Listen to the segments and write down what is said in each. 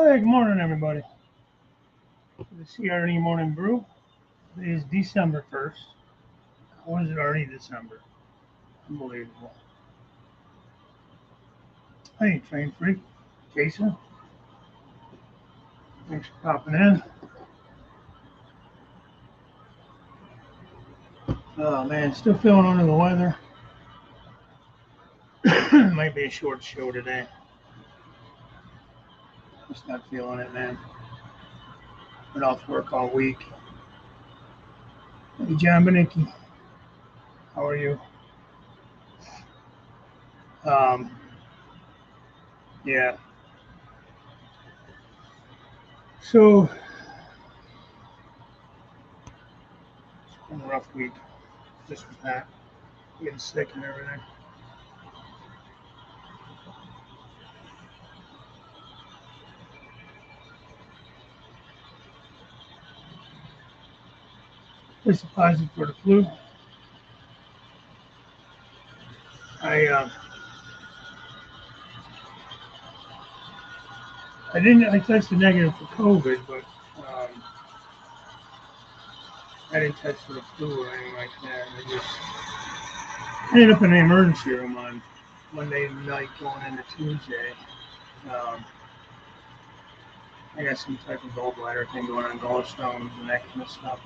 Hey, good morning, everybody. The CR&E Morning Brew. It is December 1st. How is it already December? Unbelievable. Hey, Train Freak. Jason, thanks for popping in. Oh, man, still feeling under the weather. Might be a short show today. Just not feeling it, man. Been off work all week. Hey, John Benicki. How are you? Um, yeah. So, it's been a rough week. Just with that. Getting sick and everything. It's a positive for the flu. I uh, I tested negative for COVID, but um, I didn't test for the flu or anything like that. I ended up in the emergency room on Monday night going into Tuesday. Um, I got some type of gallbladder thing going on, gallstones and that kind of stuff.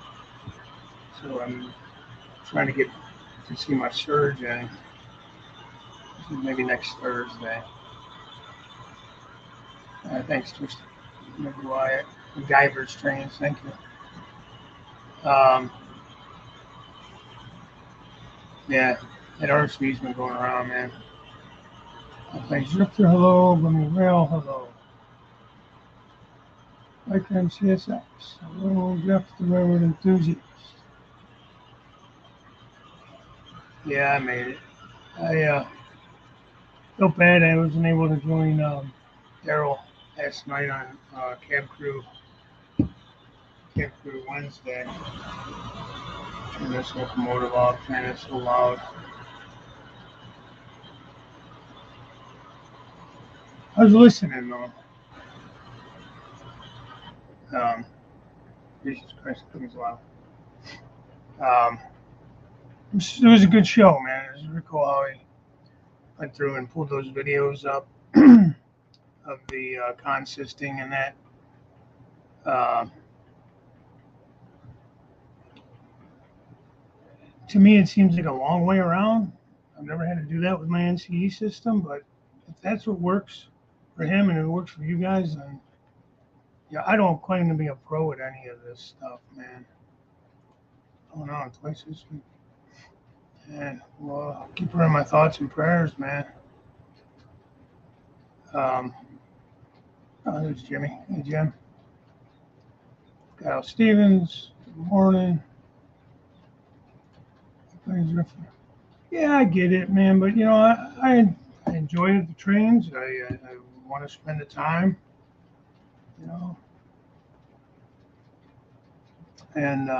So I'm trying to get to see my surgeon maybe next Thursday. Thanks, Mr. McGuire. MacGyver's trains, thank you. Yeah, that RSV's been going around, man. Thanks, Drifter, hello. Bunny Rail, hello. Like MCSX, hello. Jeff, the Railroad Enthusiast. Yeah, I made it. I felt bad I wasn't able to join Daryl last night on Cab Crew Wednesday. Turn this locomotive off, man, it's so loud. I was listening though. Jesus Christ, it was loud. It was a good show, man. It was really cool how he went through and pulled those videos up of the consisting and that. To me, it seems like a long way around. I've never had to do that with my NCE system, but if that's what works for him and it works for you guys, then yeah, I don't claim to be a pro at any of this stuff, man. Going on twice this week. And well, I'll keep her in my thoughts and prayers, man. Oh, there's Jimmy. Hey, Jim. Kyle Stevens. Good morning. Yeah, I get it, man. But I enjoy the trains. I want to spend the time, you know, and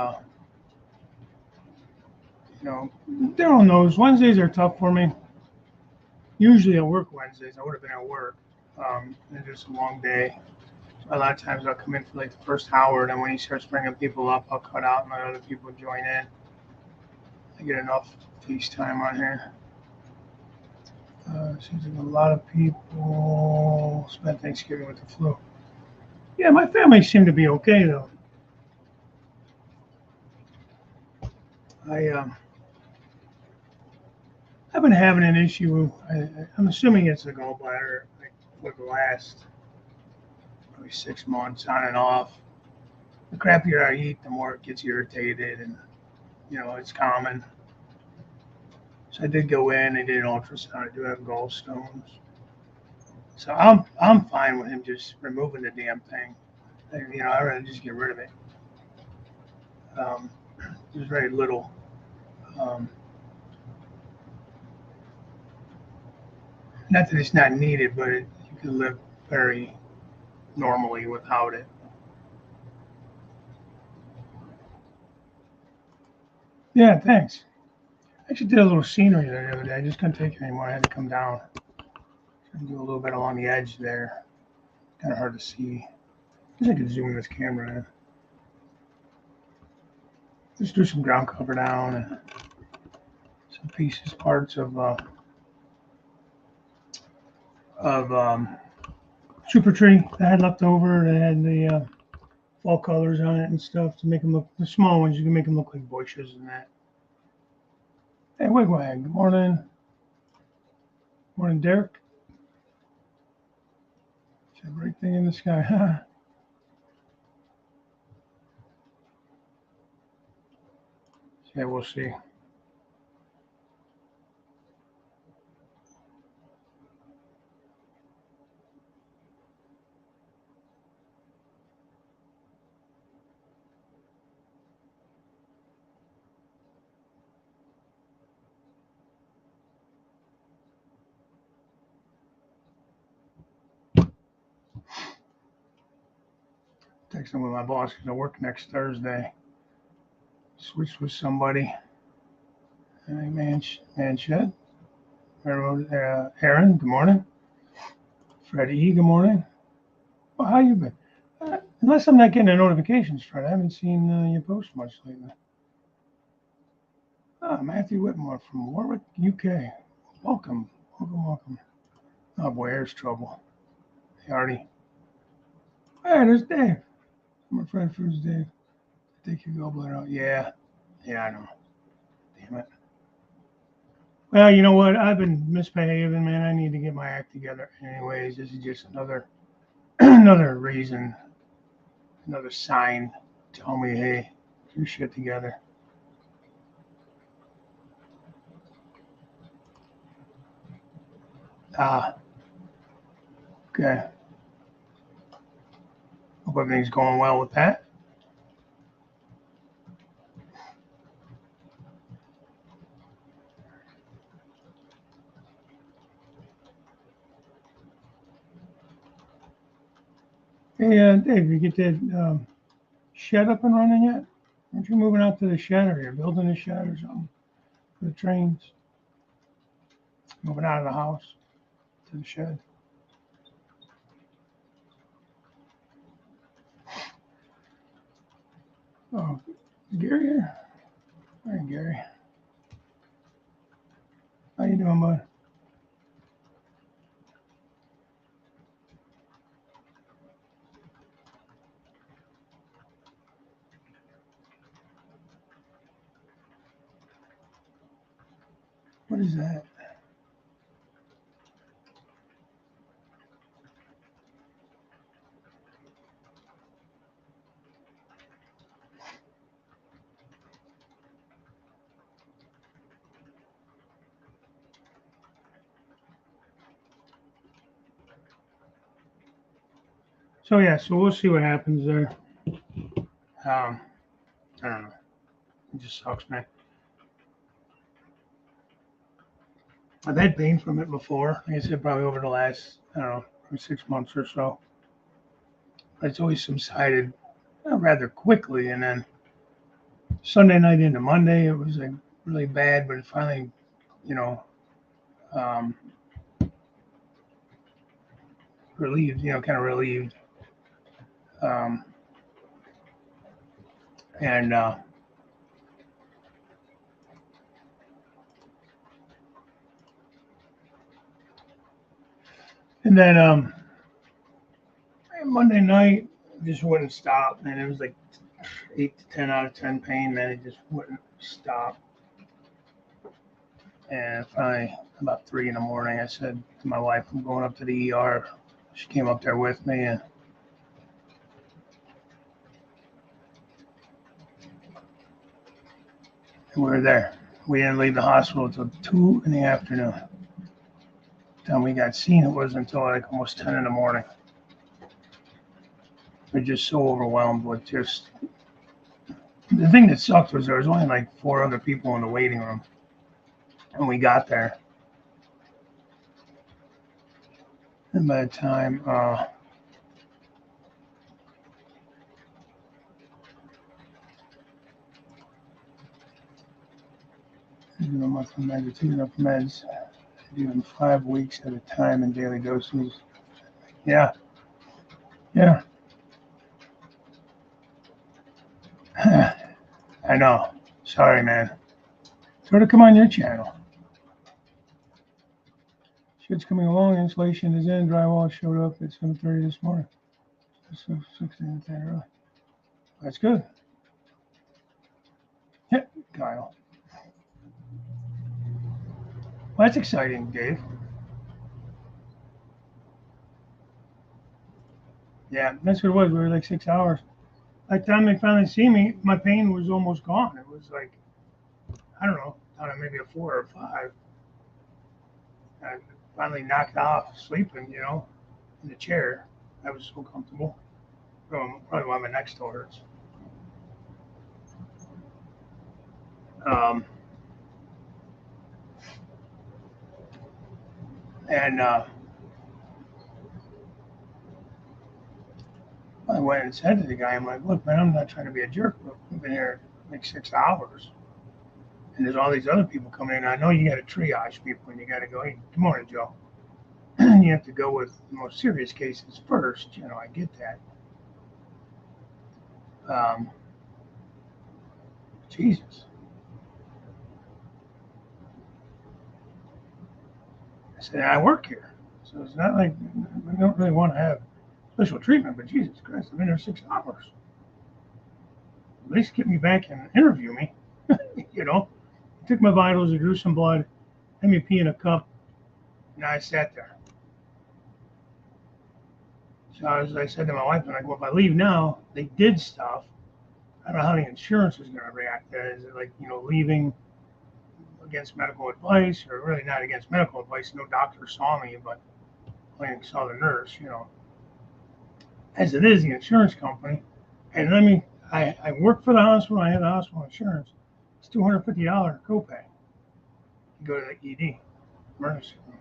Daryl knows Wednesdays are tough for me. Usually I work Wednesdays. I would have been at work. It's just a long day. A lot of times I'll come in for like the first hour, and then when he starts bringing people up, I'll cut out and let other people join in. I get enough FaceTime on here. Seems like a lot of people spent Thanksgiving with the flu. Yeah, my family seemed to be okay though. I've been having an issue. I'm assuming it's a gallbladder, like for the last probably 6 months, on and off. The crappier I eat, the more it gets irritated, and it's common. So I did go in. They did an ultrasound. I do have gallstones. So I'm fine with him just removing the damn thing. I'd rather just get rid of it. There's very little. Not that it's not needed, but you can live very normally without it. Yeah, thanks. I actually did a little scenery there the other day. I just couldn't take it anymore. I had to come down and do a little bit along the edge there. kind of hard to see. I guess I could zoom this camera in. Just do some ground cover down and some pieces, parts of super tree that I had left over that had the fall colors on it and stuff to make them look, the small ones, you can make them look like bushes and that. Hey, Wigwag, good morning. Morning, Derek. It's a bright thing in the sky. Yeah, we'll see. Texting with my boss because I work next Thursday. Switched with somebody. Hey, Manshed. Aaron, good morning. Freddie, good morning. Well, how you been? Unless I'm not getting the notifications, Fred. I haven't seen you post much lately. Matthew Whitmore from Warwick, UK. Welcome. Oh boy, there's trouble. Hey, Artie. Hey, there's Dave. My friend first Dave. Take your gallbladder out. Yeah, I know. Damn it. Well, you know what? I've been misbehaving, man. I need to get my act together. Anyways, this is just another another reason, another sign. Tell me, hey, get your shit together. Okay. Hope everything's going well with that. Hey, Dave, you get that shed up and running yet? Aren't you moving out to the shed, or you're building a shed or something for the trains? Moving out of the house to the shed. Oh, Gary here. Hi, Gary. How you doing, bud? What is that? So yeah, so we'll see what happens there. I don't know. It just sucks, man. I've had pain from it before. Like I said, probably over the last, I don't know, 6 months or so. But it's always subsided rather quickly. And then Sunday night into Monday, it was like really bad, but it finally, you know, um, relieved, kind of relieved. Um, and and then Monday night just wouldn't stop, and it was like 8 to 10 out of 10 pain, man. It just wouldn't stop. And finally, about 3 in the morning, I said to my wife, "I'm going up to the ER." She came up there with me, and we were there. We didn't leave the hospital until 2 in the afternoon. The time we got seen, it wasn't until like almost 10 in the morning. We're just so overwhelmed with just the thing that sucked was there was only like 4 other people in the waiting room, and we got there. And by the time monthly meds, 2 enough meds, doing 5 weeks at a time in daily doses. Yeah, Yeah. I know. Sorry, man. Sort of come on your channel. Shit's coming along. Insulation is in. Drywall showed up at 7:30 this morning. So 16 early. That's good. Yeah, Kyle. Well, that's exciting, Dave. Yeah, that's what it was. We were like 6 hours. By the time they finally see me, my pain was almost gone. It was like, I don't know, maybe a 4 or 5. I finally knocked off sleeping, in the chair. I was so comfortable. Probably why my neck still hurts. Um, and I went and said to the guy, I'm like, look, man, I'm not trying to be a jerk, but we've been here like 6 hours. And there's all these other people coming in. I know you got to triage people and you got to go, hey, good morning, Joe. You have to go with the most serious cases first. I get that. Jesus. I said, I work here. So it's not like we don't really want to have special treatment, but Jesus Christ, I've been here 6 hours. At least get me back and interview me. Took my vitals, I drew some blood, had me pee in a cup, and I sat there. So as I said to my wife, I'm like, well, if I leave now, they did stuff. I don't know how the insurance is going to react to it. Is it like, leaving against medical advice, or really not against medical advice? No doctor saw me, but I saw the nurse, As it is, the insurance company, and I work for the hospital, I have the hospital insurance. It's $250 copay. You go to the ED, emergency room.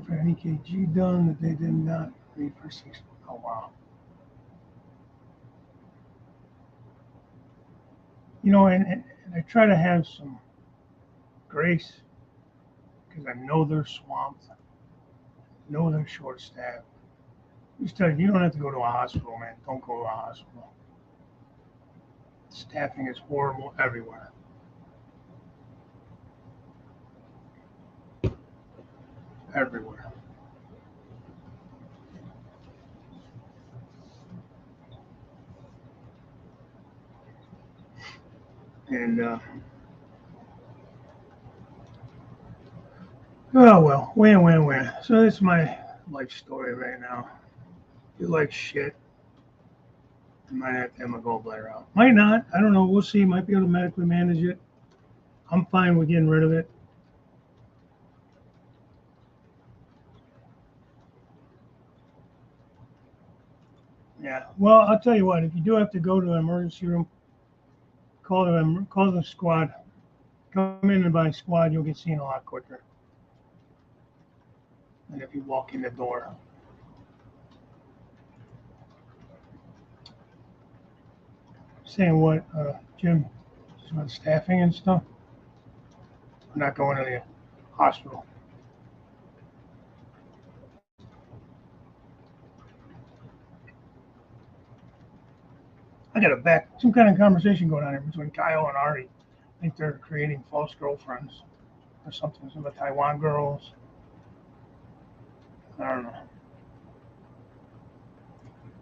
For an EKG done that they did not read for 6. Oh, wow. And I try to have some grace because I know they're swamped, know they're short staffed. You don't have to go to a hospital, man. Don't go to a hospital. Staffing is horrible everywhere. Everywhere. And, oh, well, win. So that's my life story right now. If you like shit, I might have to have my gallbladder out. Might not. I don't know. We'll see. Might be able to medically manage it. I'm fine with getting rid of it. Yeah. Well, I'll tell you what. If you do have to go to an emergency room, call the squad. Come in and by squad, you'll get seen a lot quicker than if you walk in the door. Saying what, Jim? About staffing and stuff. I'm not going to the hospital. I got some kind of conversation going on here between Kyle and Ari. I think they're creating false girlfriends or something. Some of the Taiwan girls. I don't know.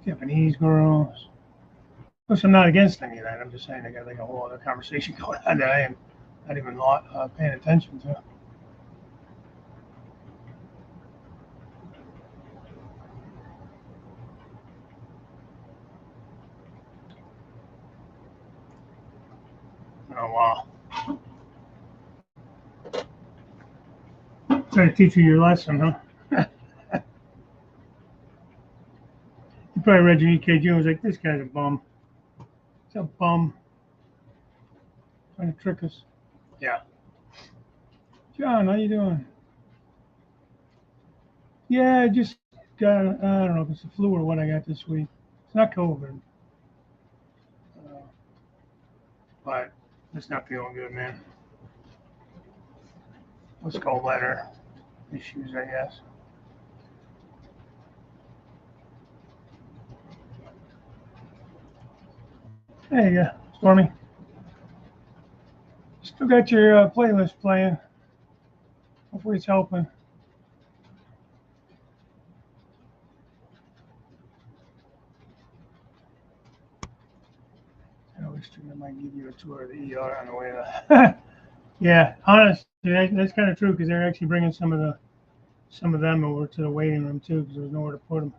Japanese girls. Of course, I'm not against any of that. I'm just saying I got like a whole other conversation going on that I am not even paying attention to. Oh, wow. Trying to teach you your lesson, huh? You probably read your EKG and was like, this guy's a bum. He's a bum. Trying to trick us. Yeah. John, how you doing? Yeah, I just got, I don't know if it's the flu or what I got this week. It's not COVID. But it's not feeling good, man. Let's go later. issues, I guess. Hey, Stormy. Still got your playlist playing. Hopefully it's helping. I always think I might give you a tour of the ER on the way up. Yeah, honestly, that's kind of true because they're actually bringing some of them over to the waiting room too because there's nowhere to put them.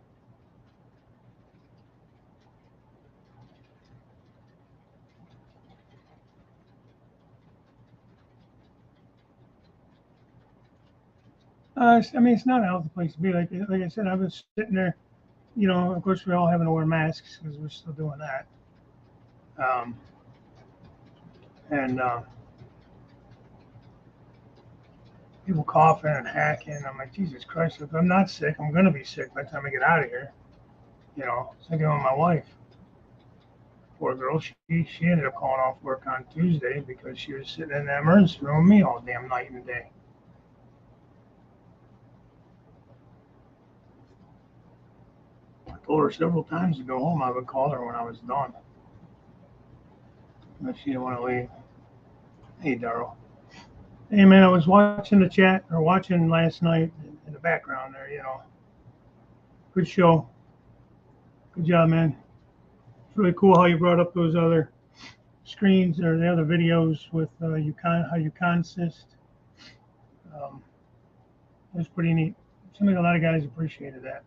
I mean, it's not a healthy place to be. Like I said, I was sitting there. Of course, we're all having to wear masks because we're still doing that. Um, and people coughing and hacking. I'm like, Jesus Christ! If I'm not sick, I'm gonna be sick by the time I get out of here. Thinking of my wife. Poor girl, she ended up calling off work on Tuesday because she was sitting in the emergency room with me all damn night and day. I told her several times to go home. I would call her when I was done, but she didn't want to leave. Hey, Daryl. Hey, man, I was watching the chat or watching last night in the background there. Good show. Good job, man. It's really cool how you brought up those other screens or the other videos with how you consist. Um, it was pretty neat. Seems like a lot of guys appreciated that.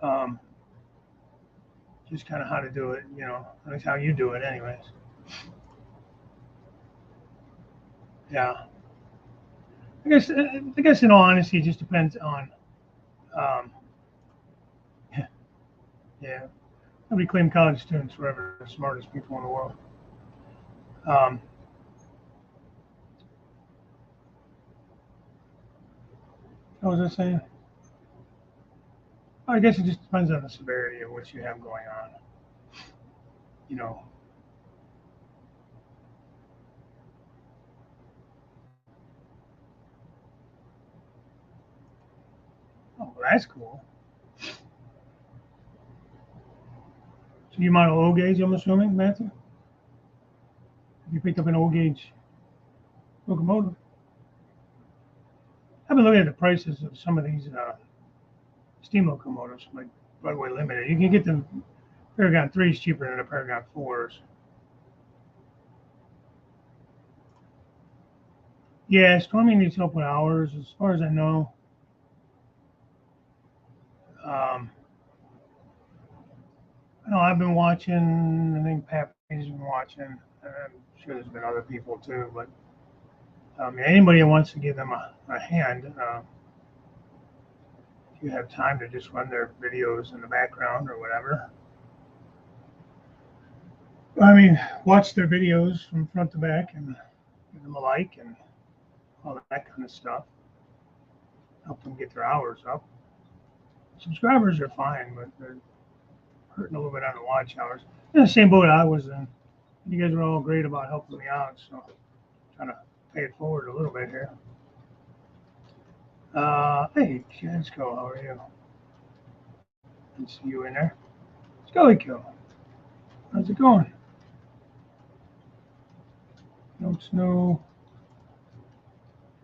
Um, just kind of how to do it, at least how you do it, anyways. Yeah. I guess in all honesty, it just depends on. Um, yeah. Nobody claim college students forever the smartest people in the world. Um, what was I saying? I guess it just depends on the severity of what you have going on. You know. Oh, well, that's cool. So you model O gauge, I'm assuming, Matthew? You picked up an O gauge locomotive. I've been looking at the prices of some of these steam locomotives, like Broadway Limited. You can get the Paragon 3s cheaper than the Paragon 4s. Yeah, Stormy needs help with hours, as far as I know. Um, I know I've been watching. I think Pappy's been watching. I'm sure there's been other people too, but anybody that wants to give them a hand, if you have time to just run their videos in the background or whatever. I mean, watch their videos from front to back and give them a like and all that kind of stuff. Help them get their hours up. Subscribers are fine, but they're hurting a little bit on the watch hours. In the same boat I was in. You guys were all great about helping me out, so I'm trying to pay it forward a little bit here. Hey, Jansco, how are you? Good to see you in there. Scully Kill, how's it going? No snow.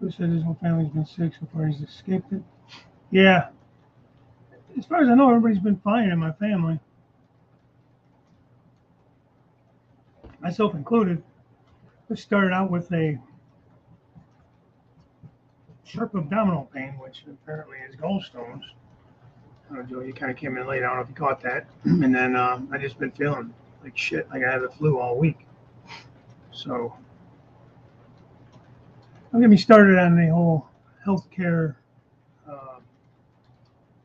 Who said his whole family's been sick so far he's escaped it? Yeah, as far as I know, everybody's been fine in my family, myself included. I started out with a sharp abdominal pain, which apparently is gallstones. Joe, you kind of came in late. I don't know if you caught that. And then I just been feeling like shit, like I had the flu all week. So don't get me started on the whole healthcare, uh,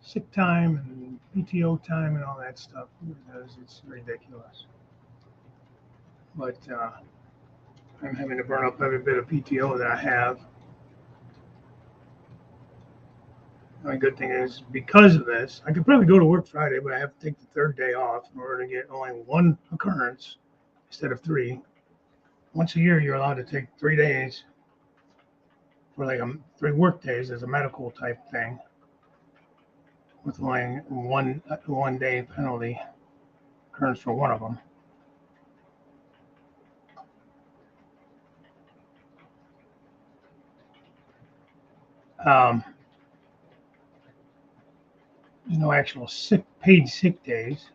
sick time and PTO time and all that stuff because it's ridiculous. But I'm having to burn up every bit of PTO that I have. The good thing is because of this, I could probably go to work Friday, but I have to take the third day off in order to get only one occurrence instead of three. Once a year, you're allowed to take 3 days. for like 3 work days as a medical type thing, with only one day penalty occurrence for one of them. There's no actual paid sick days.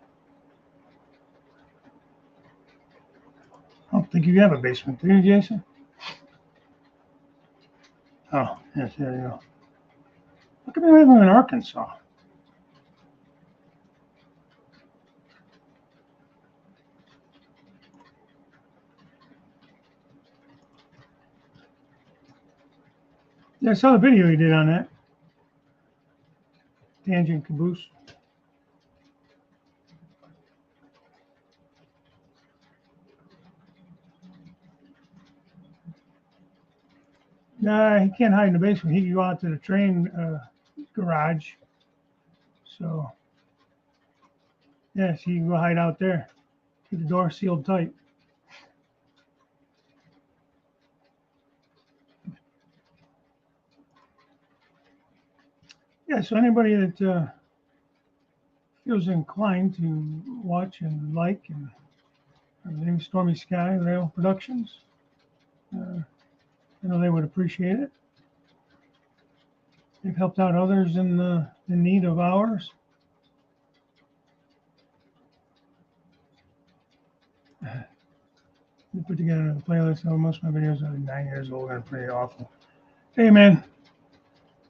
I don't think you have a basement, do you, Jason? Oh, yes, there you go. Look at me living in Arkansas. Yeah, I saw the video you did on that. Tangent Caboose. Nah, he can't hide in the basement. He can go out to the train garage. So, yes, he can go hide out there. Keep the door sealed tight. Yeah, so anybody that feels inclined to watch and like and everything Stormy Sky Rail Productions, I know they would appreciate it. They've helped out others in need of ours. We put together a playlist. Most of my videos are 9 years old and pretty awful. Hey, man,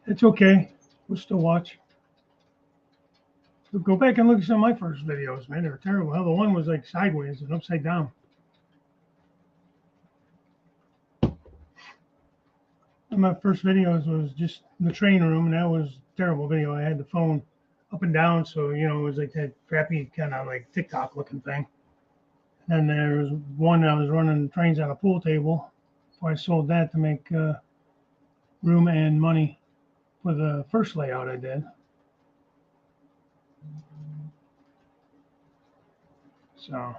it's okay. We'll still watch. So go back and look at some of my first videos, man. They were terrible. Hell, the one was like sideways and upside down. One of my first videos was just the train room, and that was a terrible video. I had the phone up and down, so it was like that crappy kind of like TikTok looking thing. And there was one I was running trains on a pool table. So I sold that to make room and money for the first layout I did. So,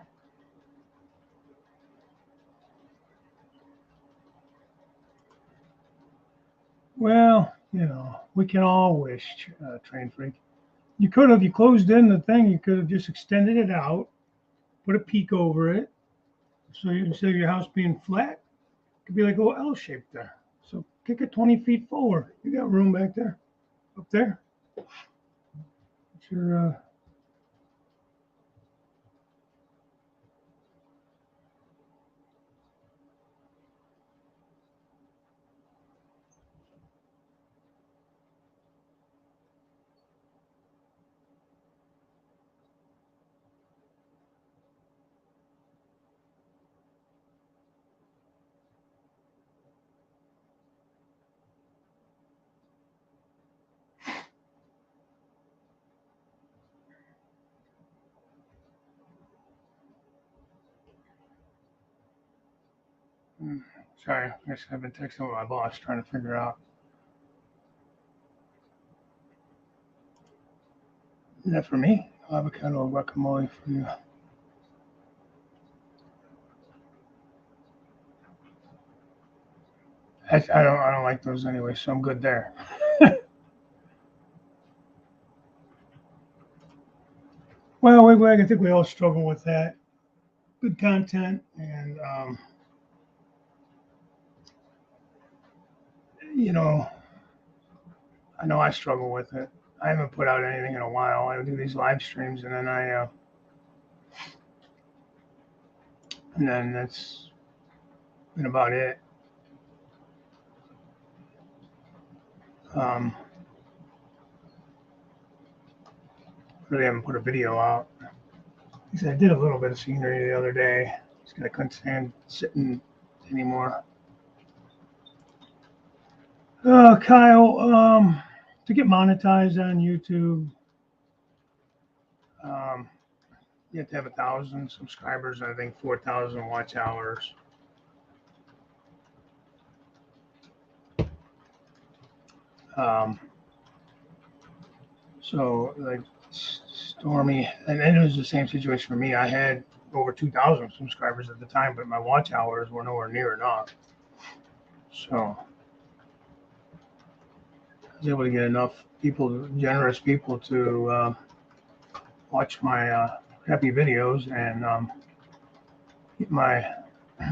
well, we can all wish, Train Freak. You could have, you closed in the thing, you could have just extended it out, put a peak over it. So instead of your house being flat, it could be like a little L shape there. So kick it 20 feet forward. You got room back there, up there. It's your, sorry, I guess I've been texting with my boss trying to figure out. Is that for me? Avocado guacamole for you. I don't like those anyway, so I'm good there. Well, I think we all struggle with that. Good content, and I know I struggle with it. I haven't put out anything in a while. I do these live streams, and then that's been about it. Really haven't put a video out. I did a little bit of scenery the other day. Just I couldn't stand sitting anymore. Kyle, to get monetized on YouTube, you have to have 1,000 subscribers. I think 4,000 watch hours. So like Stormy, and it was the same situation for me. I had over 2,000 subscribers at the time, but my watch hours were nowhere near enough. So was able to get enough people, generous people, to watch my crappy videos and keep my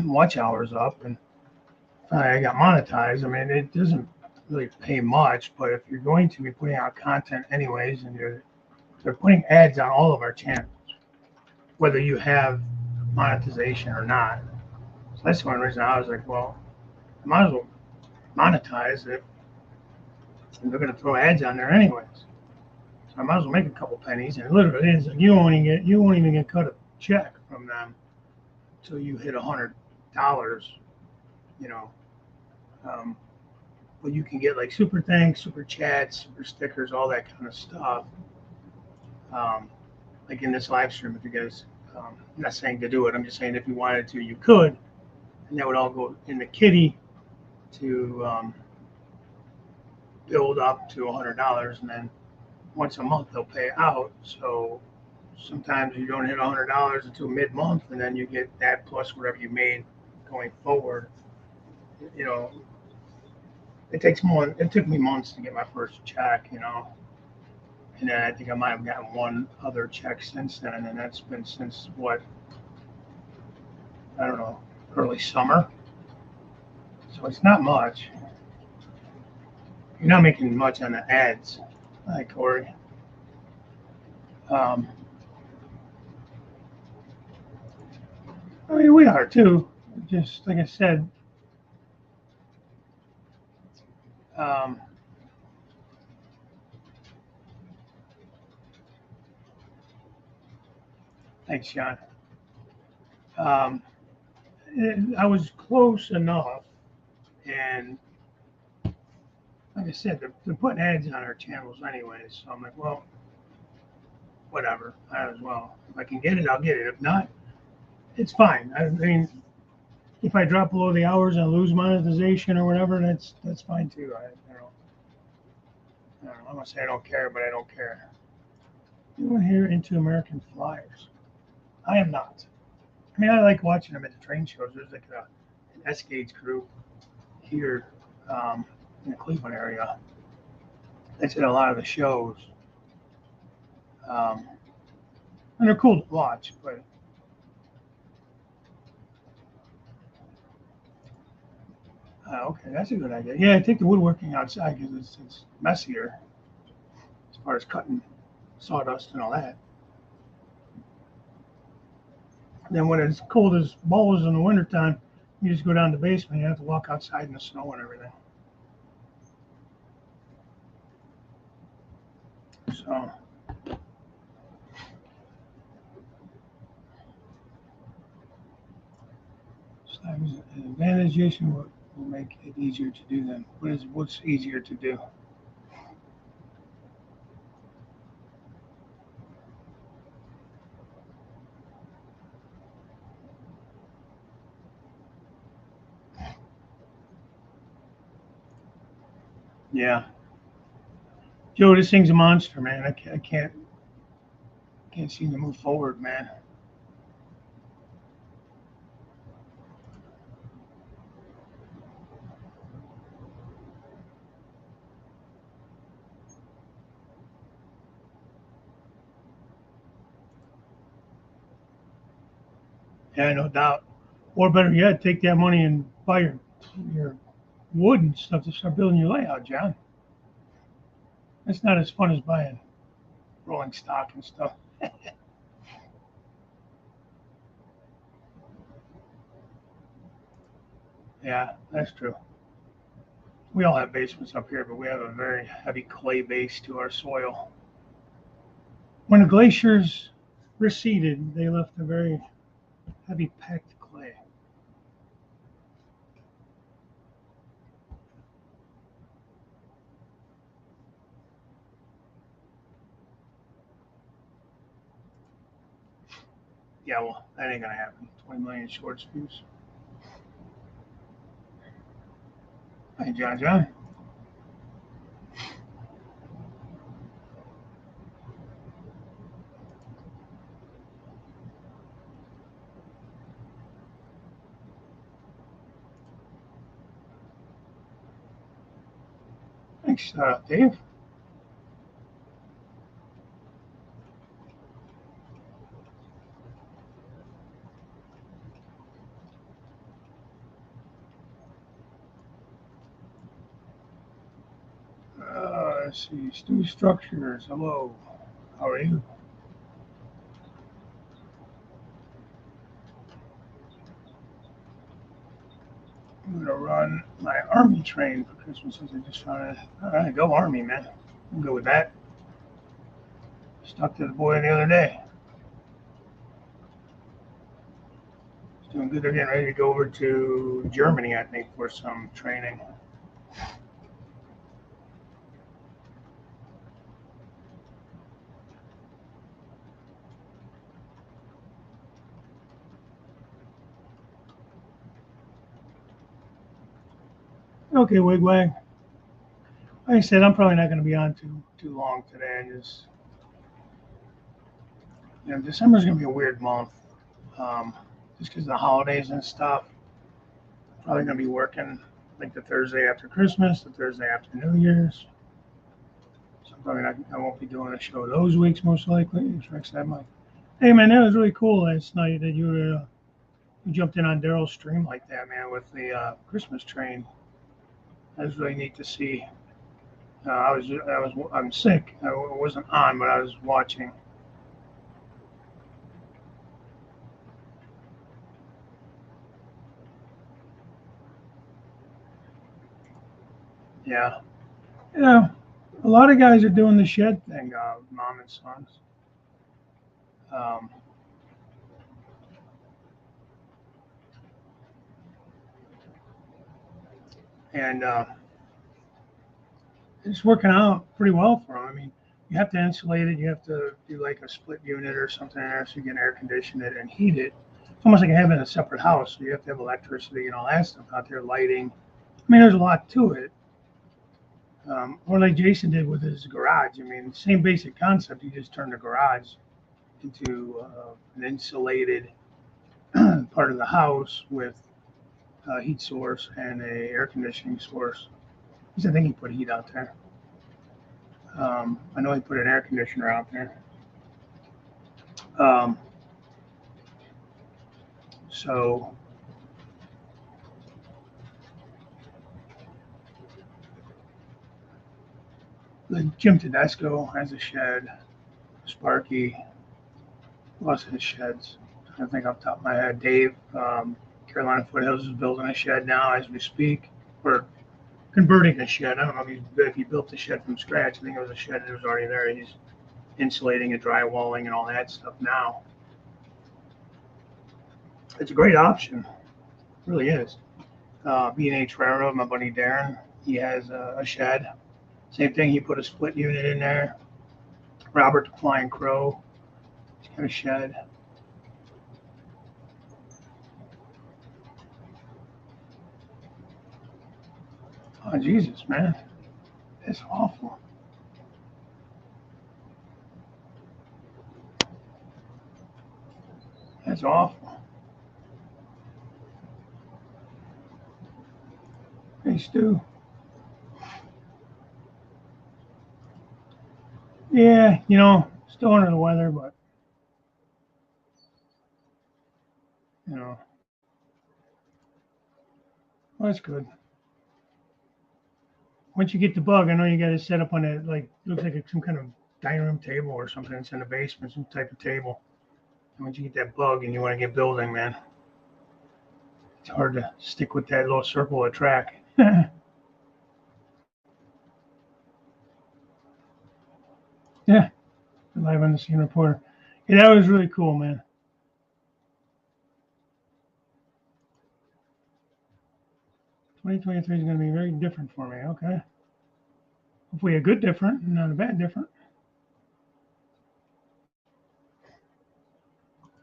watch hours up, and I got monetized. I mean, it doesn't really pay much, but if you're going to be putting out content anyways, and they're putting ads on all of our channels, whether you have monetization or not. So that's one reason I was like, well, I might as well monetize it. And they're going to throw ads on there anyways. So I might as well make a couple pennies. And literally, it's like you won't even get cut a check from them until you hit $100. You know, but you can get like super thanks, super chats, super stickers, all that kind of stuff. Like in this live stream, if you guys, I'm not saying to do it. I'm just saying if you wanted to, you could, and that would all go in the kitty to build up to $100, and then once a month they'll pay out. So sometimes you don't hit $100 until mid-month, and then you get that plus whatever you made going forward. You know, it took me months to get my first check. You know, and then I think I might have gotten one other check since then, and that's been since what, I don't know, early summer. So it's not much. You're not making much on the ads. Hi, Corey. I mean, we are too. Just like I said, thanks, Sean. I was close enough, and like I said, they're putting ads on our channels anyways. So I'm like, well, whatever. I as well. If I can get it, I'll get it. If not, it's fine. I mean, if I drop below the hours and lose monetization or whatever, that's fine too. I don't know. I'm gonna say I don't care, but I don't care. You here into American Flyers? I am not. I mean, I like watching them at the train shows. There's like an S gauge crew here in the Cleveland area. That's at a lot of the shows, um, and they're cool to watch. But okay, that's a good idea. Yeah, I take the woodworking outside because it's messier as far as cutting sawdust and all that. And then when it's cold as balls in the wintertime, you just go down to the basement. You have to walk outside in the snow and everything. So, advantageation will make it easier to do then. What's easier to do? Yeah, Joe, this thing's a monster, man. I can't seem to move forward, man. Yeah, no doubt. Or better yet, take that money and buy your wood and stuff to start building your layout, John. It's not as fun as buying rolling stock and stuff. Yeah, that's true. We all have basements up here, but we have a very heavy clay base to our soil. When the glaciers receded, they left a very heavy packed clay. Yeah, well, that ain't gonna happen. 20 million short spews. Hey, John. Thanks, Dave. Let's see. Stu Structures. Hello. How are you? I'm gonna run my Army train for Christmas since I just found it. All right, go Army, man. I'm good with that. Stuck to the boy the other day. He's doing good. They're getting ready to go over to Germany, I think, for some training. Okay, Wigwag. Like I said, I'm probably not going to be on too long today. I just, December's going to be a weird month, just because of the holidays and stuff. Probably going to be working like the Thursday after Christmas, the Thursday after New Year's. So I'm probably not. I won't be doing a show those weeks most likely. Hey man, that was really cool last night that you jumped in on Daryl's stream like that, man, with the Christmas train. That was really neat to see. I'm sick. I wasn't on, but I was watching. Yeah, yeah. A lot of guys are doing the shed thing, mom and sons. Um, and it's working out pretty well for them. I mean, you have to insulate it. You have to do like a split unit or something there so you can air condition it and heat it. It's almost like having a separate house. So you have to have electricity and all that stuff out there, lighting. I mean, there's a lot to it. Or like Jason did with his garage. I mean, same basic concept. You just turn the garage into an insulated part of the house with a heat source and a air conditioning source. I think he put heat out there. I know he put an air conditioner out there. So the Jim Tedesco has a shed. Sparky lots of his sheds. I think off the top of my head, Dave, Carolina Foothills is building a shed now as we speak. Or converting a shed. I don't know if he built the shed from scratch. I think it was a shed that was already there. He's insulating and drywalling and all that stuff now. It's a great option. It really is. B&H Railroad, my buddy Darren, he has a shed. Same thing, he put a split unit in there. Robert the Flying Crow, he's got a shed. Oh, Jesus, man. It's awful. That's awful. Hey, Stu. Yeah, still under the weather, but, well, that's good. Once you get the bug, I know you got to set up on that, like, looks like some kind of dining room table or something. It's in the basement, some type of table. And once you get that bug and you want to get building, man, it's hard to stick with that little circle of track. Yeah, live on the scene reporter. Yeah, that was really cool, man. 2023 is going to be very different for me. Okay. Hopefully a good different, not a bad different.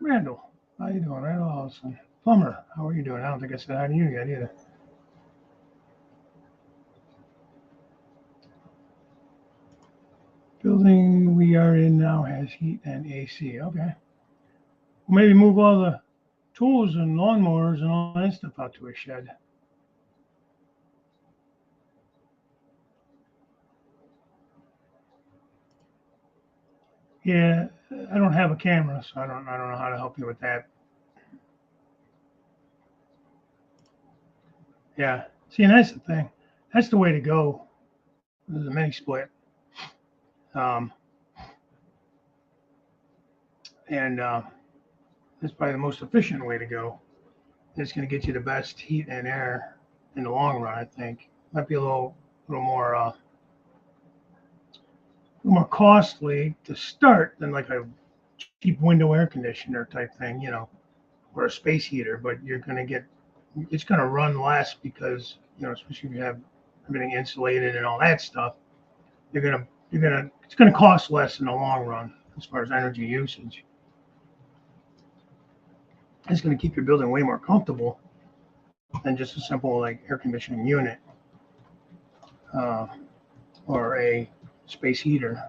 Randall, how you doing? Randall Allison. Plumber, how are you doing? I don't think I said hi to you yet either. Building we are in now has heat and AC. Okay. Well, maybe move all the tools and lawnmowers and all that stuff out to a shed. Yeah, I don't have a camera, so I don't know how to help you with that. Yeah. See, and that's the thing. That's the way to go. This is a mini split. Um, and That's probably the most efficient way to go. It's going to get you the best heat and air in the long run, I think. Might be a little more costly to start than like a cheap window air conditioner type thing, or a space heater. But it's going to run less because especially if you have everything insulated and all that stuff. It's going to cost less in the long run as far as energy usage. It's going to keep your building way more comfortable than just a simple like air conditioning unit uh, or a space heater.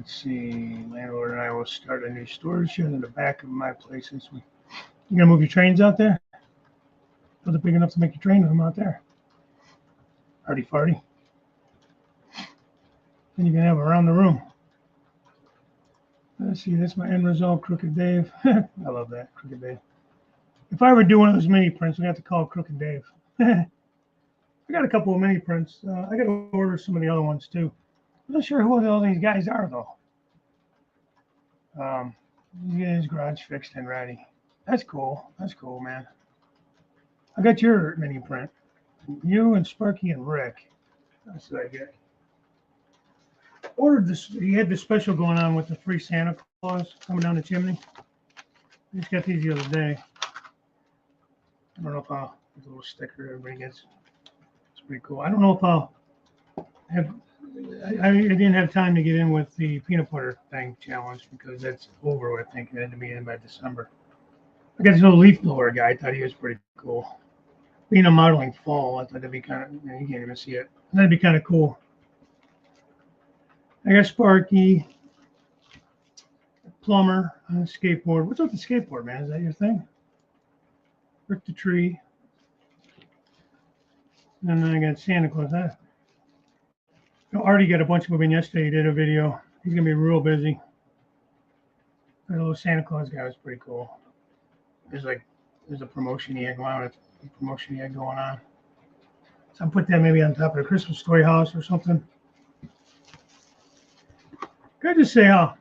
Let's see. Landlord and I will start a new storage shed in the back of my place this week. You gonna move your trains out there? Build it big enough to make your train room out there. Hardy farty. Then you can have around the room. Let's see. That's my end result, Crooked Dave. I love that, Crooked Dave. If I ever do one of those mini prints, we have to call Crooked Dave. I got a couple of mini prints. I got to order some of the other ones too. I'm not sure who all these guys are though. He's getting his garage fixed and ready. That's cool. That's cool, man. I got your mini print. You and Sparky and Rick. That's what I get. Ordered this. He had this special going on with the free Santa Claus coming down the chimney. I just got these the other day. I don't know if I'll. There's a little sticker everybody gets. It's pretty cool. I don't know if I'll have. I didn't have time to get in with the peanut butter thing challenge because that's over. I think it had to be in by December. I got this little leaf blower guy. I thought he was pretty cool. Being a modeling fall, I thought that'd be kind of. You can't even see it. That'd be kind of cool. I got Sparky, plumber on a skateboard. What's up with the skateboard, man? Is that your thing? Rick the tree. And then I got Santa Claus. Artie got a bunch of them in yesterday. He did a video. He's gonna be real busy. The little Santa Claus guy was pretty cool. There's a promotion he had going on. So I'll put that maybe on top of the Christmas story house or something. Can I just say how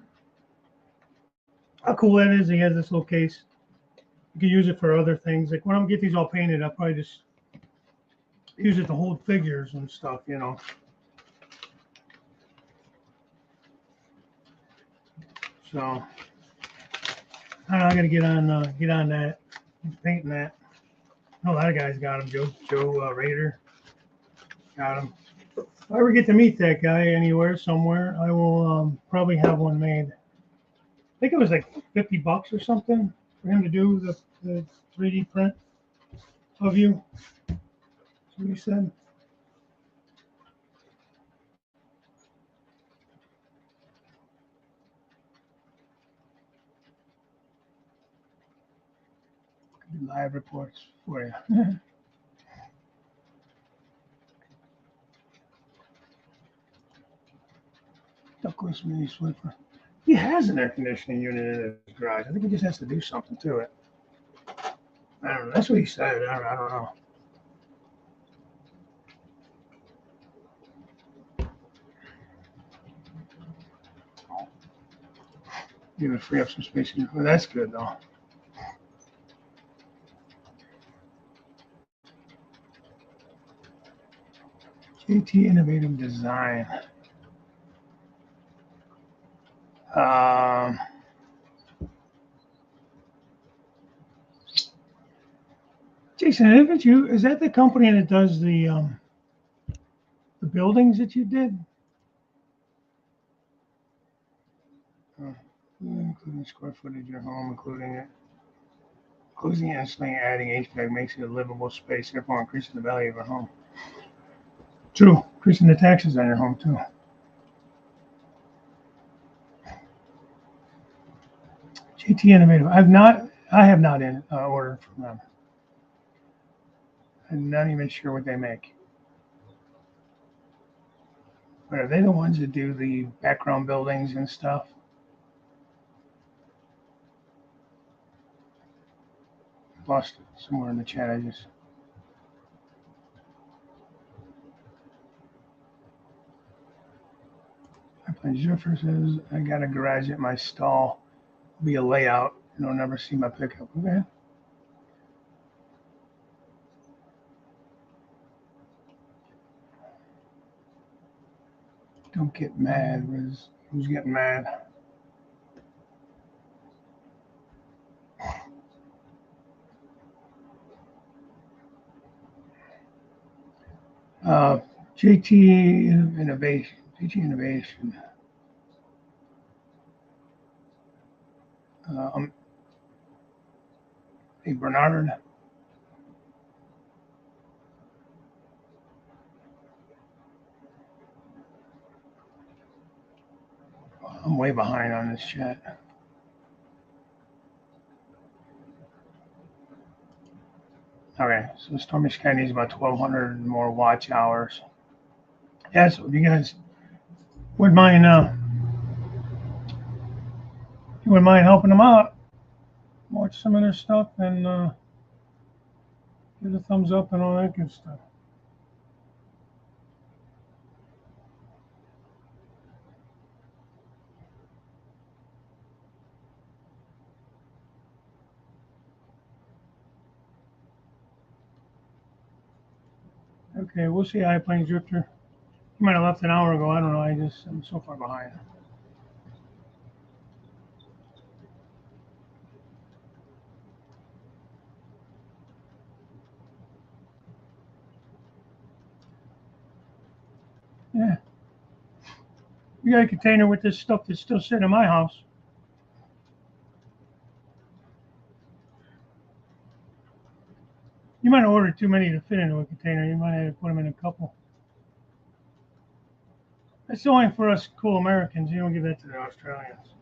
cool that is? He has this little case. You can use it for other things. Like when I get these all painted, I'll probably just use it to hold figures and stuff, So I gotta get on that. He's painting that. A lot of guys got him. Joe Rader got him. If I ever get to meet that guy anywhere, somewhere, I will probably have one made. I think it was like $50 or something for him to do the 3D print of you. That's what he said. Live reports for you. Douglas Mini Swiffer. He has an air conditioning unit in his garage. I think he just has to do something to it. I don't know. That's what he said. I don't know. You're gonna free up some space. Well, that's good though. JT Innovative Design. Jason, is that the company that does the buildings that you did? Including square footage of your home, including and installing adding HVAC makes it a livable space, therefore increasing the value of your home. True, increasing the taxes on your home too. JT Innovative. I have not ordered from them. I'm not even sure what they make. But are they the ones that do the background buildings and stuff? Lost it somewhere in the chat. Jennifer says, I got a garage at my stall. Be a layout. You'll never see my pickup. Okay. Don't get mad. Who's getting mad? JT Innovation. JT Innovation. Hey, Bernard. I'm way behind on this chat. Okay, so Stormy Sky needs about 1,200 more watch hours. Yeah, so if you guys wouldn't mind, you wouldn't mind helping them out, watch some of their stuff and give a thumbs up and all that good stuff. Okay, we'll see High Plains Drifter. You might have left an hour ago. I don't know. I'm so far behind. Yeah. We got a container with this stuff that's still sitting in my house. You might have ordered too many to fit into a container. You might have to put them in a couple. That's only for us cool Americans. You don't give that to the Australians.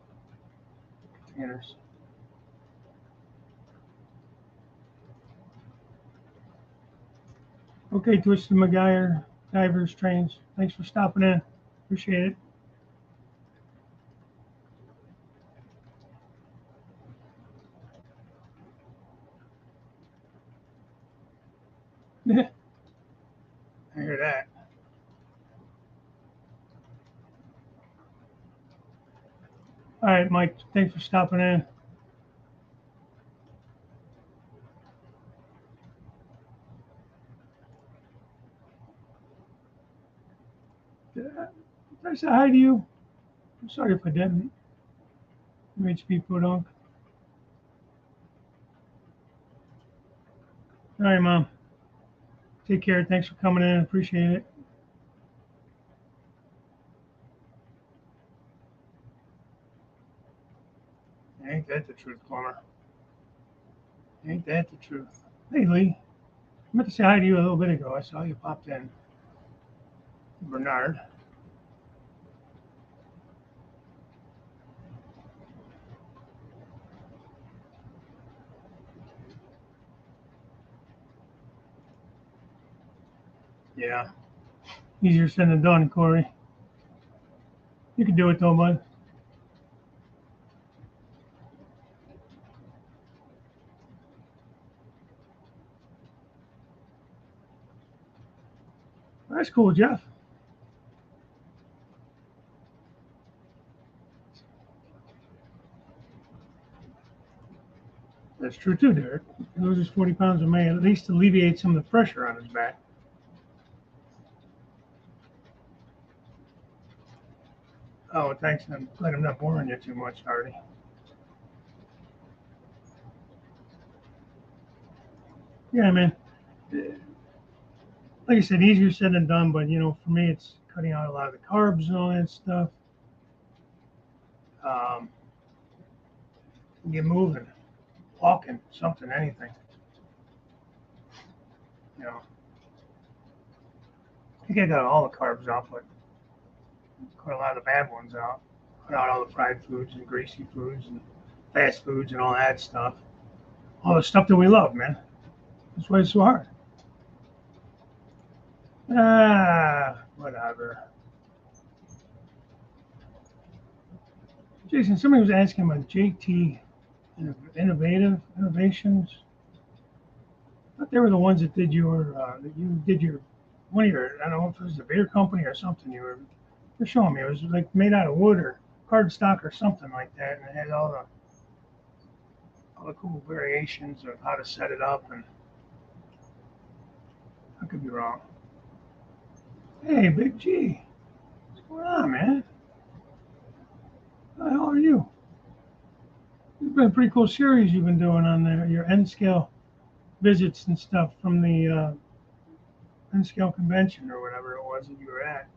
Containers. Okay, Twisted McGuire, Divers Trains. Thanks for stopping in. Appreciate it. I hear that. All right, Mike, thanks for stopping in. Did I say hi to you? I'm sorry if I didn't. HP Podunk. All right, Mom. Take care. Thanks for coming in. Appreciate it. Ain't that the truth, Plumber? Ain't that the truth? Hey, Lee. I meant to say hi to you a little bit ago. I saw you popped in. Bernard. Yeah. Easier said than done, Corey. You can do it though, bud. That's cool, Jeff. That's true too, Derek. He loses 40 pounds in May. At least alleviate some of the pressure on his back. Oh, thanks. I'm glad I'm not boring you too much, Hardy. Yeah, man. Like I said, easier said than done, but for me, it's cutting out a lot of the carbs and all that stuff. Get moving, walking, something, anything. I think I got all the carbs out, but cut a lot of the bad ones out. Cut out all the fried foods and greasy foods and fast foods and all that stuff. All the stuff that we love, man. That's why it's so hard. Whatever. Jason, somebody was asking about JT Innovations. I thought they were the ones that did that you did your, one of your, I don't know if it was a beer company or something you're showing me. It was like made out of wood or cardstock or something like that, and it had all the cool variations of how to set it up, and I could be wrong. Hey, Big G, what's going on, man? How the hell are you? It's been a pretty cool series you've been doing on there, your N scale visits and stuff from the N scale convention or whatever it was that you were at.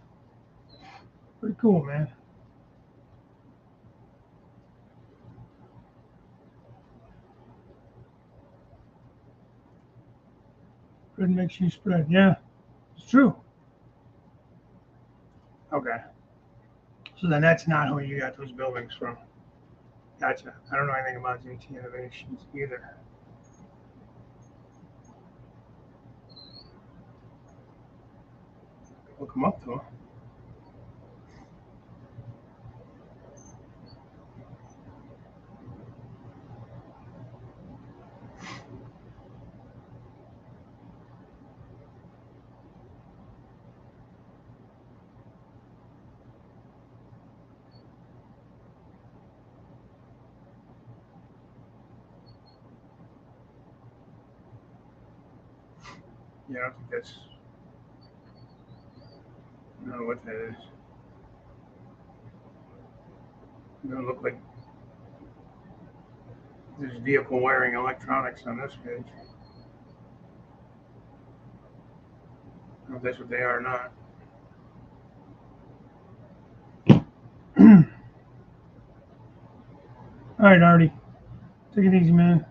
Pretty cool, man. Good mix you spread. Yeah, it's true. Okay. So then that's not who you got those buildings from. Gotcha. I don't know anything about JT Innovations either. Look them up though. Yeah, I don't think that's. I don't know what that is. It doesn't look like there's vehicle wiring electronics on this page. I don't know if that's what they are or not. All right, Artie. Take it easy, man.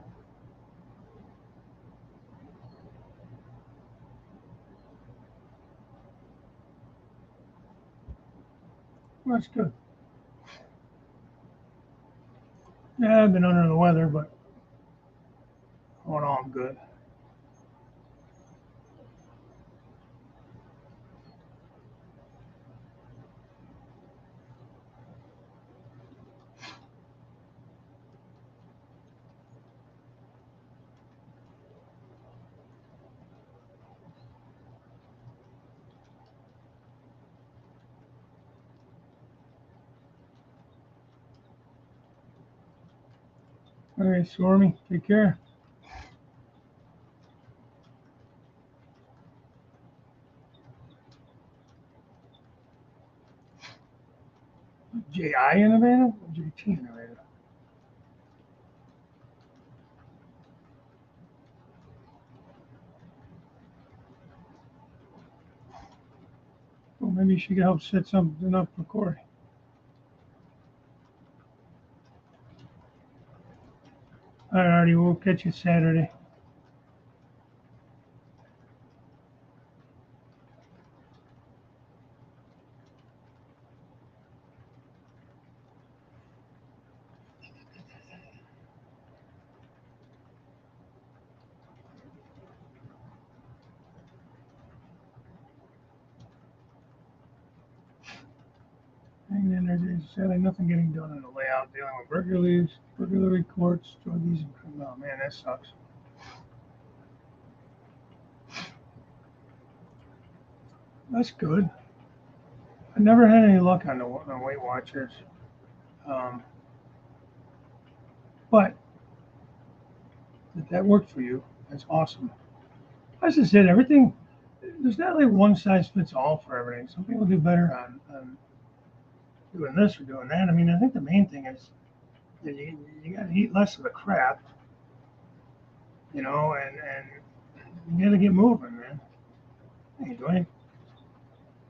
Well, that's good. Yeah, I've been under the weather, but all in all, I'm good. All right, Stormy. Take care. JI Innovative or JT Innovative? Well, maybe she can help set something up for Corey. All right, Artie. We'll catch you Saturday. Hanging in there, Jason said, nothing getting done in the layout, dealing with burglary courts, druggies, and criminal. Oh, man, that sucks. That's good. I never had any luck on Weight Watchers. Um, but if that worked for you, that's awesome. As I said, everything, there's not like one size fits all for everything. Some people do better on doing this or doing that. I mean, I think the main thing is that you got to eat less of the crap, and you got to get moving, man. Hey, Dwayne.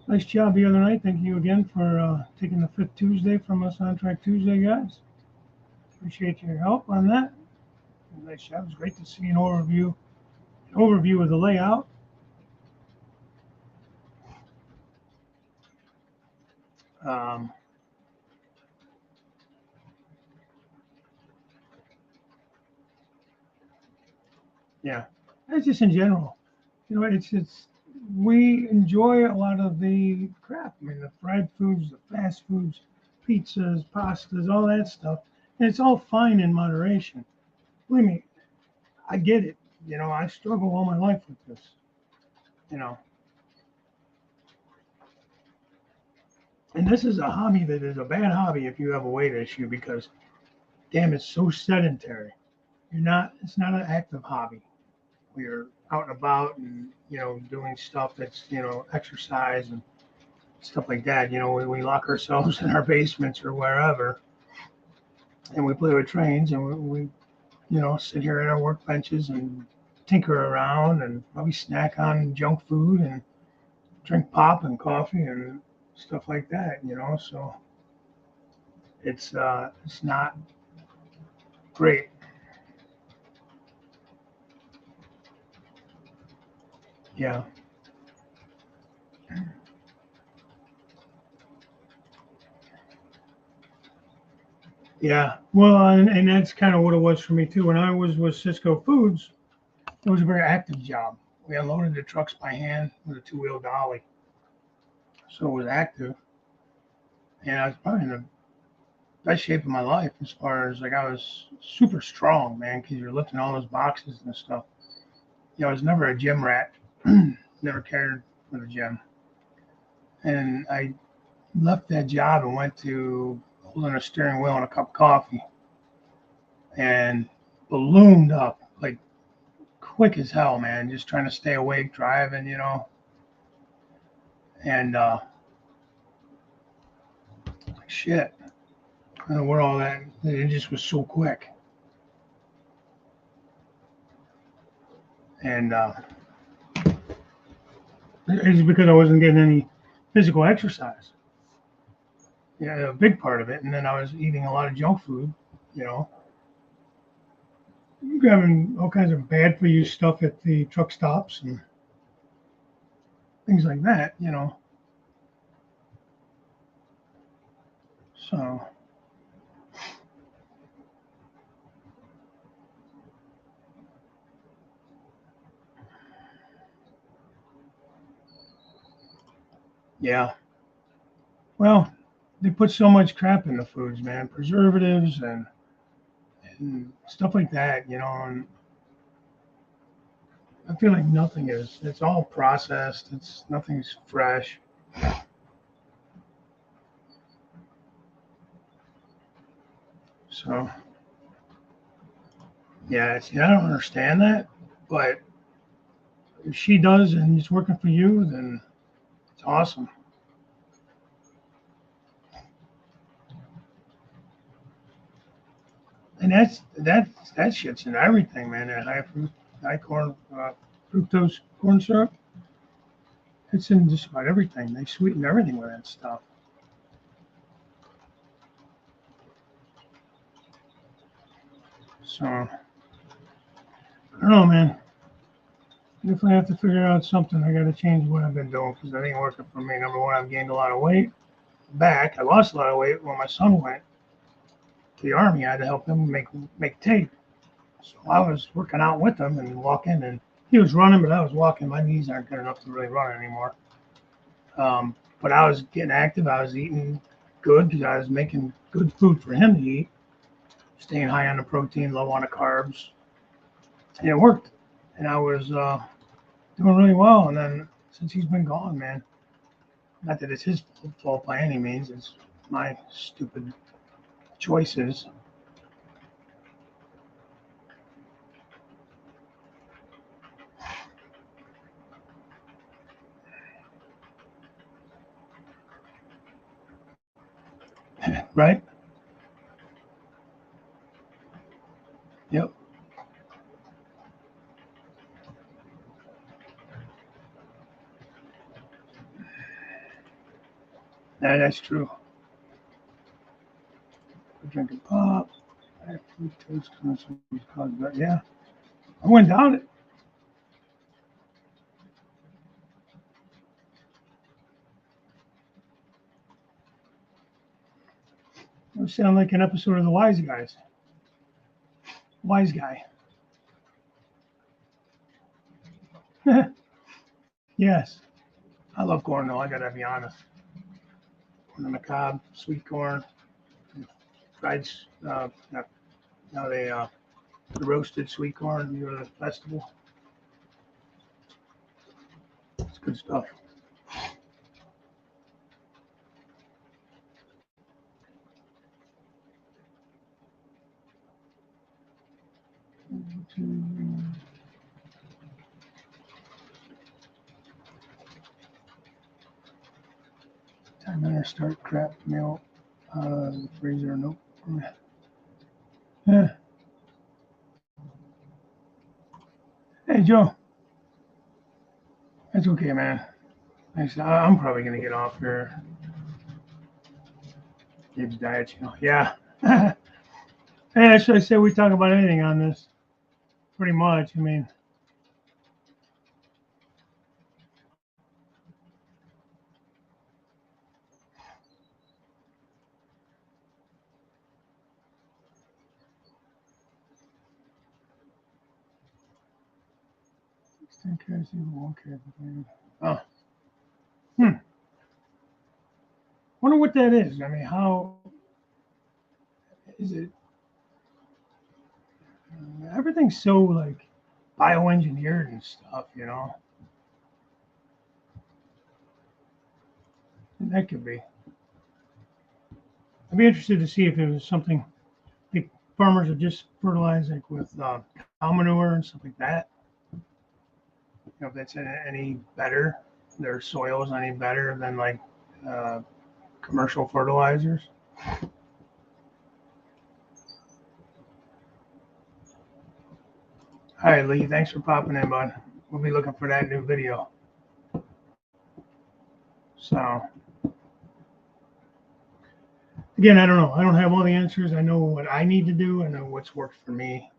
Nice job the other night. Thank you again for taking the fifth Tuesday from us on Track Tuesday, guys. Appreciate your help on that. Nice job. It was great to see an overview of the layout. Um, yeah, it's just in general. It's we enjoy a lot of the crap. I mean, the fried foods, the fast foods, pizzas, pastas, all that stuff. And it's all fine in moderation. Believe me, I get it. I struggle all my life with this. You know, and this is a hobby that is a bad hobby if you have a weight issue because, damn, it's so sedentary. It's not an active hobby. We're out and about and, doing stuff that's, exercise and stuff like that. We lock ourselves in our basements or wherever and we play with trains and we sit here at our work benches and tinker around and probably snack on junk food and drink pop and coffee and stuff like that. So it's not great. Yeah. Yeah. Well, and that's kind of what it was for me too. When I was with Cisco Foods, it was a very active job. We unloaded the trucks by hand with a two-wheel dolly, so it was active, and I was probably in the best shape of my life as far as like I was super strong, man, because you're lifting all those boxes and stuff. I was never a gym rat, never cared for the gym, and I left that job and went to holding a steering wheel and a cup of coffee, and ballooned up like quick as hell, man. Just trying to stay awake, driving, and like shit. I don't know where all that. It just was so quick, and it's because I wasn't getting any physical exercise. Yeah, a big part of it. And then I was eating a lot of junk food. You know, grabbing all kinds of bad for you stuff at the truck stops and things like that. So yeah. Well, they put so much crap in the foods, man. Preservatives and stuff like that. And I feel like nothing is. It's all processed. Nothing's fresh. So yeah, I don't understand that, but if she does and it's working for you, then it's awesome. And that shit's in everything, man. That high corn, fructose corn syrup. It's in just about everything. They sweeten everything with that stuff. So I don't know, man. Definitely have to figure out something. I got to change what I've been doing because that ain't working for me. Number one, I've gained a lot of weight back. I lost a lot of weight when my son went to the army. I had to help him make tape. So I was working out with him and walking, and he was running, but I was walking. My knees aren't good enough to really run anymore. But I was getting active. I was eating good because I was making good food for him to eat, staying high on the protein, low on the carbs, and it worked. And I was doing really well. And then since he's been gone, man, not that it's his fault by any means, it's my stupid choices. Right? Yep. That's true. Drinking pop, fructose concentrate cause that. Yeah, I went down it. It sound like an episode of The Wise Guys. Wise guy. Yes, I love corn though. I gotta be honest. Corn on the cob, sweet corn, fried. Now they the roasted sweet corn. You go to the festival. It's good stuff. Time to start crap meal out of the freezer. Nope. Yeah. Hey Joe, that's okay, man. Thanks. I'm probably gonna get off here. Gabe's diet, you know. Yeah. Hey, that's what I say. We talk about anything on this, pretty much. I mean, oh, hmm. Wonder what that is. I mean, how is it? Everything's so like bioengineered and stuff, you know. And that could be. I'd be interested to see if it was something like farmers are just fertilizing like with cow manure and stuff like that. You know, if that's any better, their soil is any better than like uh, commercial fertilizers. All right, Lee, thanks for popping in, bud. We'll be looking for that new video. So, again, I don't know. I don't have all the answers. I know what I need to do. I know what's worked for me.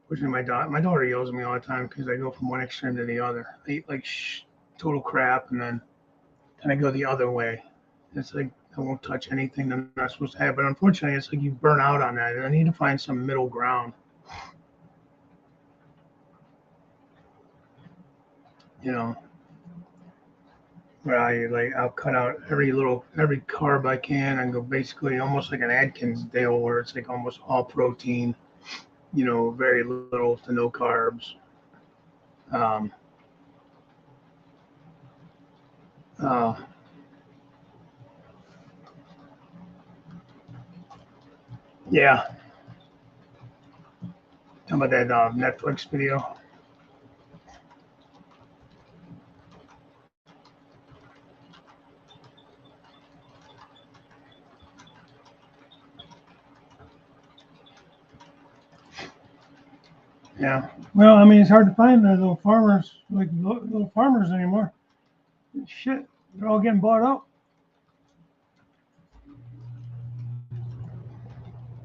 Which is my daughter yells at me all the time because I go from one extreme to the other. I eat like total crap, and then I go the other way. It's like I won't touch anything that I'm not supposed to have. But unfortunately, it's like you burn out on that. And I need to find some middle ground. You know, where I'll cut out every carb I can and go basically almost like an Atkins deal where it's like almost all protein. You know, very little to no carbs. Um, uh, yeah. How about that Netflix video? Yeah. Well, I mean, it's hard to find the little farmers, like little farmers anymore. Shit, they're all getting bought up.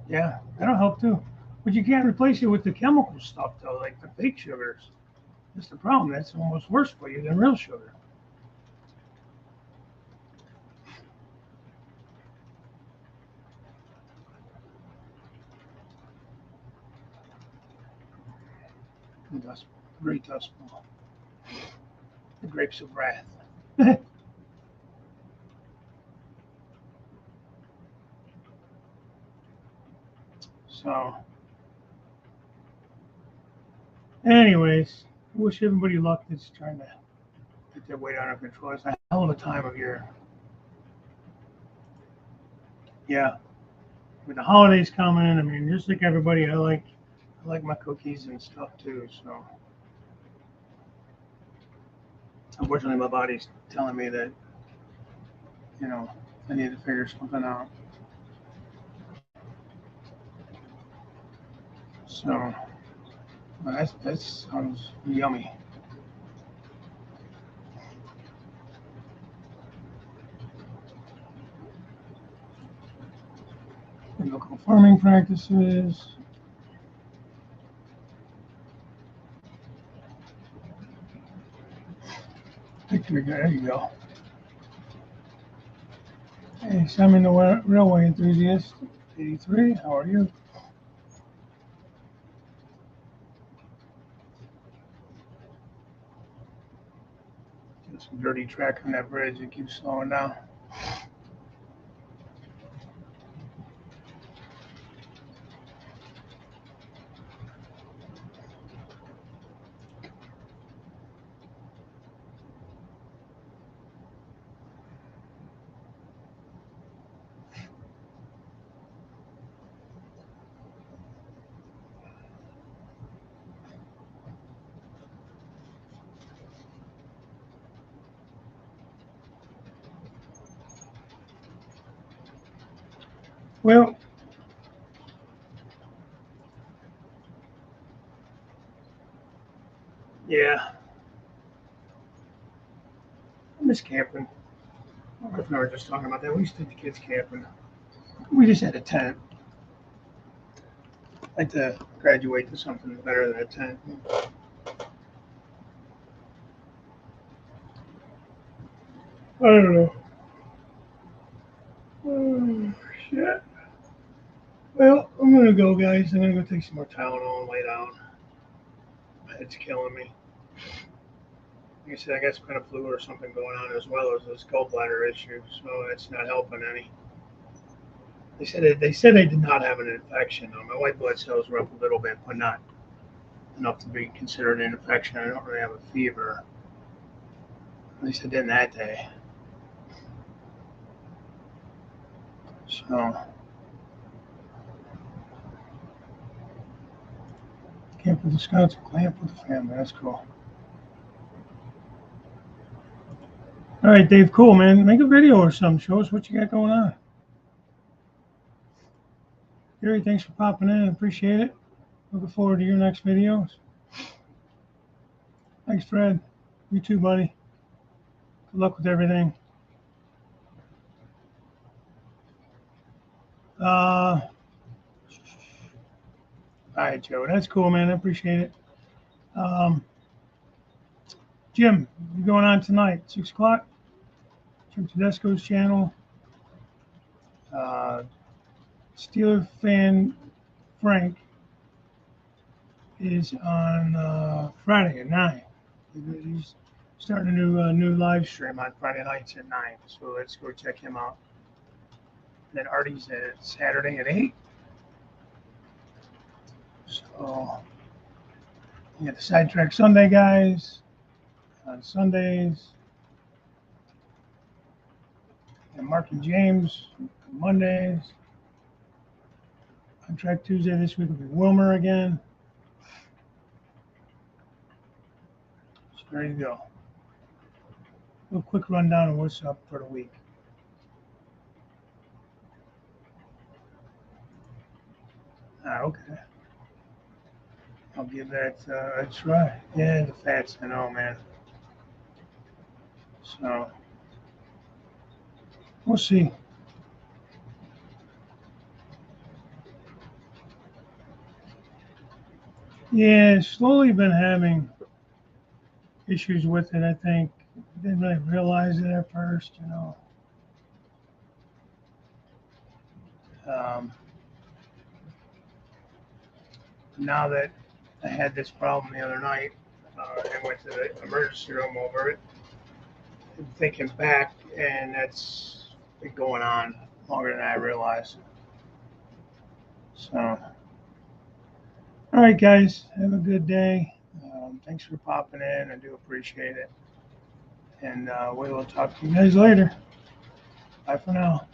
Yeah, that'll help too. But you can't replace it with the chemical stuff though, like the fake sugars. That's the problem. That's almost worse for you than real sugar. The dust, great dust bowl. The grapes of wrath. So, anyways, I wish everybody luck that's trying to get their weight under control. It's a hell of a time of year. Yeah, with the holidays coming, I mean, just like everybody, I like my cookies and stuff too. So, unfortunately, my body's telling me that you know I need to figure something out. So, well, that sounds yummy. Local farming practices. There you go. Hey, Simon, the railway enthusiast. 83. How are you? Some dirty track on that bridge. It keeps slowing down. Well, yeah, I miss camping. My wife and I were just talking about that. We used to take the kids camping. We just had a tent. I'd like to graduate to something better than a tent. I don't know. Oh, shit. Well, I'm going to go, guys. I'm going to go take some more Tylenol and lay down. My head's killing me. Like I said, I got some kind of flu or something going on, as well as this gallbladder issue, so it's not helping any. They said I did not have an infection. My white blood cells were up a little bit, but not enough to be considered an infection. I don't really have a fever. At least I didn't that day. So, camp with the scouts, camp with the family. That's cool. All right, Dave. Cool, man. Make a video or something. Show us what you got going on. Gary, thanks for popping in. Appreciate it. Looking forward to your next videos. Thanks, Fred. You too, buddy. Good luck with everything. All right, Joe. That's cool, man. I appreciate it. Jim, you're going on tonight, 6 o'clock. Jim Tedesco's channel. Steeler fan Frank is on Friday at 9. He's starting a new live stream on Friday nights at 9. So let's go check him out. And then Artie's at Saturday at 8. So you got the Sidetrack Sunday guys on Sundays. And Mark and James on Mondays. On Track Tuesday this week will be Wilmer again. Just ready to go. A little quick rundown of what's up for the week. Okay. I'll give that a try. Yeah, the fats, I know, man. So, we'll see. Yeah, slowly been having issues with it, I think. Didn't really realize it at first, you know. Now that I had this problem the other night, I went to the emergency room over it. And thinking back, and that's been going on longer than I realized. So, all right, guys, have a good day. Thanks for popping in. I do appreciate it. And we will talk to you guys later. Bye for now.